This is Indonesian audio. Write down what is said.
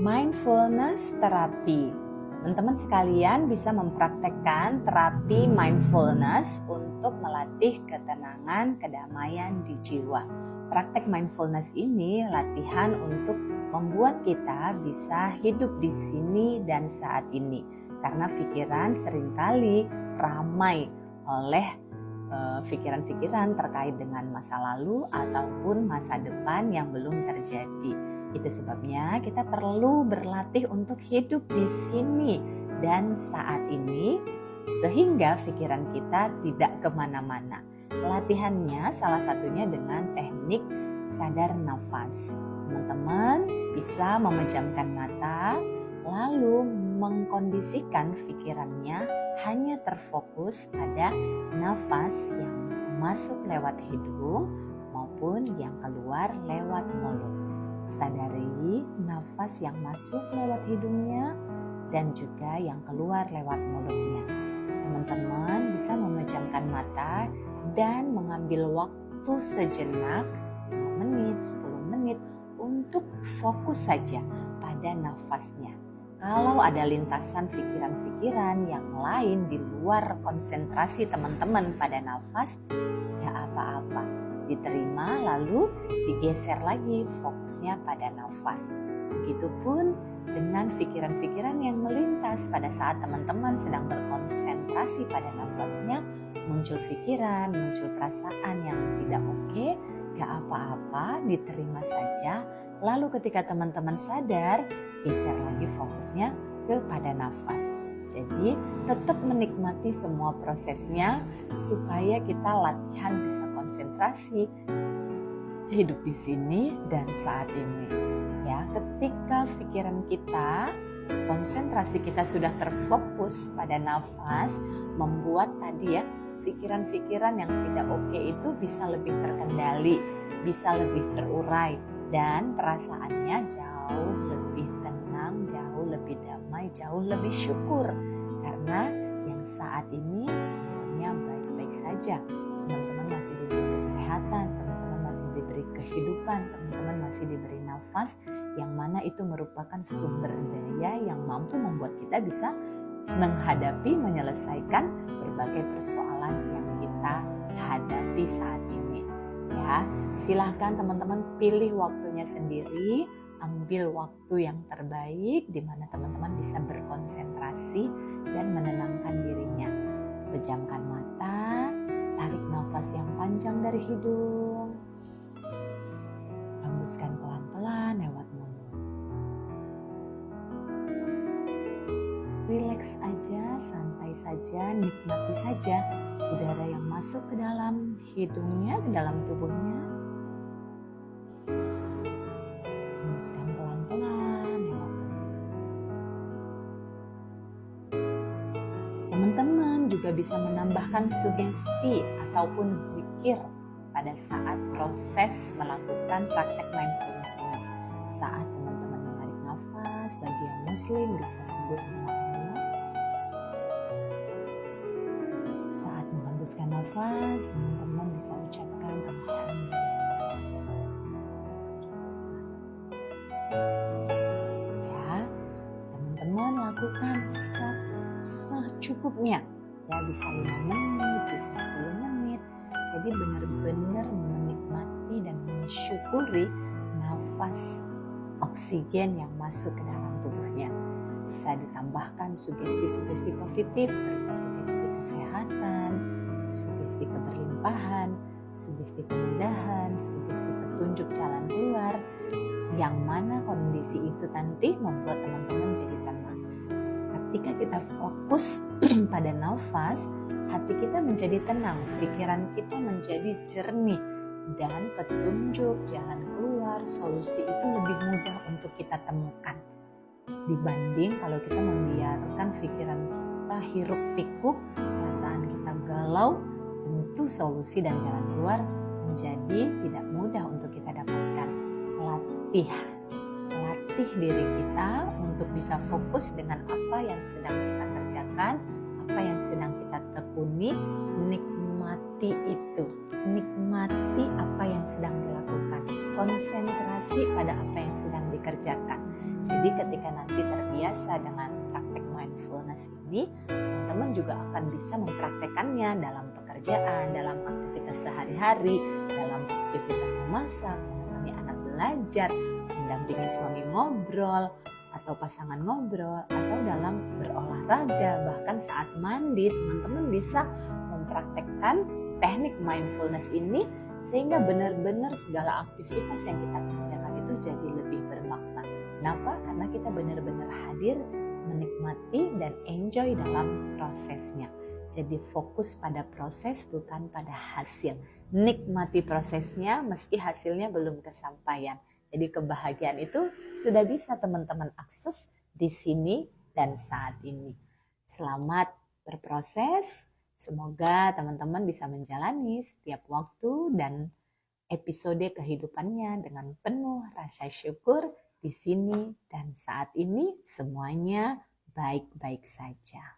Mindfulness terapi. Teman-teman sekalian bisa mempraktekkan terapi mindfulness untuk melatih ketenangan, kedamaian di jiwa. Praktek mindfulness ini latihan untuk membuat kita bisa hidup di sini dan saat ini. Karena pikiran seringkali ramai oleh pikiran-pikiran terkait dengan masa lalu ataupun masa depan yang belum terjadi. Itu sebabnya kita perlu berlatih untuk hidup di sini dan saat ini sehingga pikiran kita tidak kemana-mana. Latihannya salah satunya dengan teknik sadar nafas. Teman-teman bisa memejamkan mata lalu mengkondisikan pikirannya hanya terfokus pada nafas yang masuk lewat hidung maupun yang keluar lewat mulut. Sadari nafas yang masuk lewat hidungnya dan juga yang keluar lewat mulutnya. Teman-teman bisa memejamkan mata dan mengambil waktu sejenak, 5 menit, 10 menit untuk fokus saja pada nafasnya. Kalau ada lintasan pikiran-pikiran yang lain di luar konsentrasi teman-teman pada nafas, ya apa-apa. Diterima lalu digeser lagi fokusnya pada nafas. Begitupun dengan pikiran-pikiran yang melintas pada saat teman-teman sedang berkonsentrasi pada nafasnya, muncul pikiran, muncul perasaan yang tidak oke, gak apa-apa, diterima saja. Lalu ketika teman-teman sadar, geser lagi fokusnya kepada nafas. Jadi tetap menikmati semua prosesnya supaya kita latihan bisa konsentrasi hidup di sini dan saat ini. Ya, ketika pikiran kita, konsentrasi kita sudah terfokus pada nafas, membuat tadi ya pikiran-pikiran yang tidak oke itu bisa lebih terkendali, bisa lebih terurai dan perasaannya jauh lebih tenang, jauh lebih damai, jauh lebih syukur karena yang saat ini semuanya baik-baik saja. Teman-teman masih diberi kesehatan, teman-teman masih diberi kehidupan, teman-teman masih diberi nafas yang mana itu merupakan sumber daya yang mampu membuat kita bisa menghadapi, menyelesaikan berbagai persoalan yang kita hadapi saat ini. Ya, silahkan teman-teman pilih waktunya sendiri, ambil waktu yang terbaik di mana teman-teman bisa berkonsentrasi dan menenangkan dirinya. Pejamkan mata, tarik nafas yang panjang dari hidung, hembuskan pelan-pelan lewat mulut. Rileks aja, santai saja, nikmati saja udara yang masuk ke dalam hidungnya, ke dalam tubuhnya. Hembuskan pelan-pelan lewat mulut. Teman-teman juga bisa menambahkan sugesti ataupun zikir pada saat proses melakukan praktek mindfulness ini. Saat teman-teman menarik nafas, bagi yang muslim bisa sebut nama Allah. Saat menghembuskan nafas, teman-teman bisa ucapkan Alhamdulillah. Ya, teman-teman lakukan secukupnya. Ya, bisa 5 menit, bisa 10 menit. Jadi benar-benar menikmati dan mensyukuri nafas oksigen yang masuk ke dalam tubuhnya. Bisa ditambahkan sugesti-sugesti positif berupa sugesti kesehatan, sugesti keberlimpahan, sugesti kemudahan, sugesti petunjuk jalan keluar, yang mana kondisi itu nanti membuat teman-teman jadi tenang. Ketika kita fokus pada nafas, hati kita menjadi tenang, pikiran kita menjadi jernih, dan petunjuk jalan keluar, solusi itu lebih mudah untuk kita temukan. Dibanding kalau kita membiarkan pikiran kita hiruk pikuk, perasaan kita galau, tentu solusi dan jalan keluar menjadi tidak mudah untuk kita dapatkan. Latih diri kita untuk bisa fokus dengan apa yang sedang kita kerjakan, apa yang sedang kita tekuni, nikmati itu, nikmati apa yang sedang dilakukan, konsentrasi pada apa yang sedang dikerjakan. Jadi ketika nanti terbiasa dengan praktek mindfulness ini, teman-teman juga akan bisa mempraktekannya dalam pekerjaan, dalam aktivitas sehari-hari, dalam aktivitas memasak, menemani anak belajar, mendampingi suami ngobrol, atau pasangan ngobrol, atau dalam berolahraga, bahkan saat mandi, teman-teman bisa mempraktekkan teknik mindfulness ini sehingga benar-benar segala aktivitas yang kita kerjakan itu jadi lebih bermakna. Kenapa? Karena kita benar-benar hadir, menikmati dan enjoy dalam prosesnya. Jadi fokus pada proses bukan pada hasil. Nikmati prosesnya meski hasilnya belum kesampaian. Jadi kebahagiaan itu sudah bisa teman-teman akses di sini dan saat ini. Selamat berproses. Semoga teman-teman bisa menjalani setiap waktu dan episode kehidupannya dengan penuh rasa syukur di sini dan saat ini semuanya baik-baik saja.